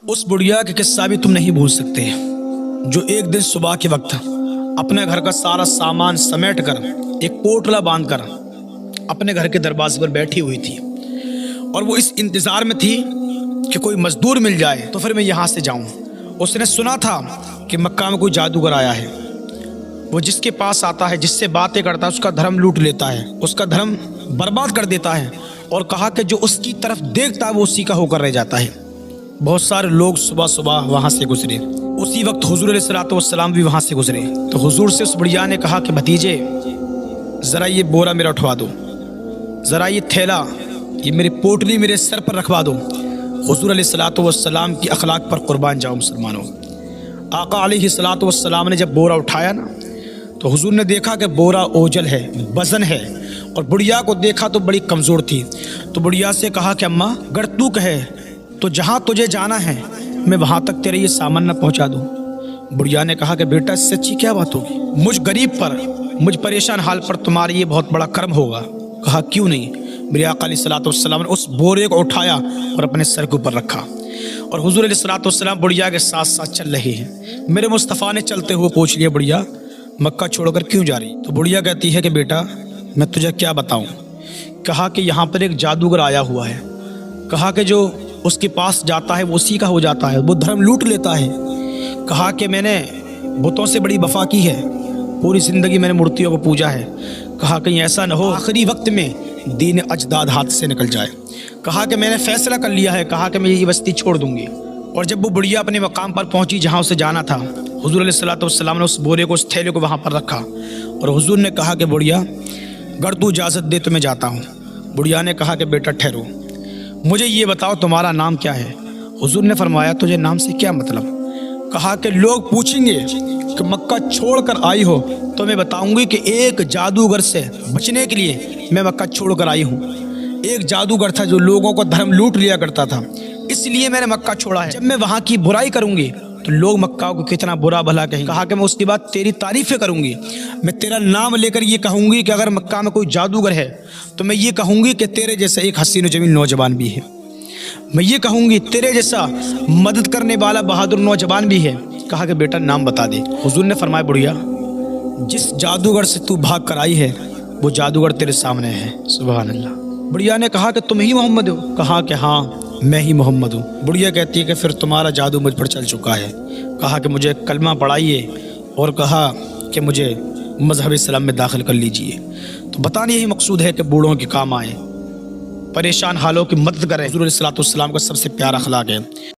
اس बुढ़िया के किस्सा भी तुम नहीं भूल सकते जो एक दिन सुबह के वक्त अपने घर का सारा सामान समेट कर एक पोटला बांध कर अपने घर के दरवाजे पर बैठी हुई थी और वो इस इंतज़ार में थी कि कोई मजदूर मिल जाए तो फिर मैं यहाँ से जाऊँ। उसने सुना था कि मक्का में कोई जादूगर आया है, वो जिसके पास आता है, जिससे बातें करता है, उसका धर्म लूट लेता है, उसका धर्म बर्बाद कर देता है, और कहा कि जो उसकी तरफ देखता है वो उसी का होकर रह जाता है। बहुत सारे लोग सुबह सुबह वहाँ से गुजरे। उसी वक्त हुजूर अलैहिस्सलातु वस्सलाम भी वहाँ से गुजरे तो हुजूर से उस बुढ़िया ने कहा कि भतीजे ज़रा ये बोरा मेरा उठवा दो, ज़रा ये थैला, ये मेरी पोटली मेरे सर पर रखवा दो। हुजूर अलैहिस्सलातु वस्सलाम की अखलाक पर कुर्बान जाओ मुसलमानों। आका अलैहिस्सलातु वस्सलाम ने जब बोरा उठाया ना तो हुजूर ने देखा कि बोरा ओझल है, वज़न है, और बुढ़िया को देखा तो बड़ी कमज़ोर थी। तो बुढ़िया से कहा कि अम्मा अगर तू कहे तो जहाँ तुझे जाना है मैं वहाँ तक तेरे ये सामान न पहुँचा दूँ। बुढ़िया ने कहा कि बेटा इससे अच्छी क्या बात होगी, मुझ गरीब पर, मुझ परेशान हाल पर तुम्हारा ये बहुत बड़ा कर्म होगा। कहा क्यों नहीं। मेरे आका अलैहिस्सलातु वस्सलाम ने उस बोरे को उठाया और अपने सर के ऊपर रखा और हुजूर अलैहिस्सलातु वस्सलाम बुढ़िया के साथ साथ चल रहे हैं। मेरे मुस्तफ़ा ने चलते हुए पूछ लिया बुढ़िया मक्का छोड़कर क्यों जा रही। तो बुढ़िया कहती है कि बेटा मैं तुझे क्या बताऊं। कहा कि यहाँ पर एक जादूगर आया हुआ है, कहा कि जो उसके पास जाता है वो उसी का हो जाता है, वो धर्म लूट लेता है। कहा कि मैंने बुतों से बड़ी वफा की है, पूरी ज़िंदगी मैंने मूर्तियों को पूजा है। कहा कहीं ऐसा न हो आखिरी वक्त में दीन अजदाद हाथ से निकल जाए। कहा कि मैंने फ़ैसला कर लिया है, कहा कि मैं ये बस्ती छोड़ दूँगी। और जब वो बुढ़िया अपने मकाम पर पहुँची जहाँ उसे जाना था, हुजूर अलैहिस्सलातु वस्सलाम ने उस बोरे को, उस थैले को वहाँ पर रखा और हुजूर ने कहा कि बुढ़िया अगर तू इजाज़त दे तो मैं जाता हूँ। बुढ़िया ने कहा कि बेटा ठहरो, मुझे ये बताओ तुम्हारा नाम क्या है। हुजूर ने फरमाया तुझे नाम से क्या मतलब। कहा कि लोग पूछेंगे कि मक्का छोड़कर आई हो तो मैं बताऊंगी कि एक जादूगर से बचने के लिए मैं मक्का छोड़कर आई हूँ। एक जादूगर था जो लोगों को धर्म लूट लिया करता था, इसलिए मैंने मक्का छोड़ा है। जब मैं वहाँ की बुराई करूँगी तो लोग मक्का को कितना बुरा भला कहेंगे। कहा कि मैं उसके बाद तेरी तारीफ़ें करूँगी, मैं तेरा नाम लेकर ये कहूँगी कि अगर मक्का में कोई जादूगर है तो मैं ये कहूँगी कि तेरे जैसा एक हसीन जमील नौजवान भी है, मैं ये कहूँगी तेरे जैसा मदद करने वाला बहादुर नौजवान भी है। कहा कि बेटा नाम बता दे। हुजूर ने फरमाया बुढ़िया जिस जादूगर से तू भाग कर आई है वो जादूगर तेरे सामने है। सुभान अल्लाह। बुढ़िया ने कहा कि तुम ही मोहम्मद हो। कहा कि हाँ मैं ही मोहम्मद हूँ। बुढ़िया कहती है कि फिर तुम्हारा जादू मुझ पर चल चुका है। कहा कि मुझे कलमा पढ़ाइए और कहा कि मुझे मज़हब इस्लाम में दाखिल कर लीजिए। तो बताने यही मकसूद है कि बूढ़ों के काम आए, परेशान हालों की मदद करें। हुजूर अलैहिस्सलातु वस्सलाम का सबसे प्यारा अखलाक है।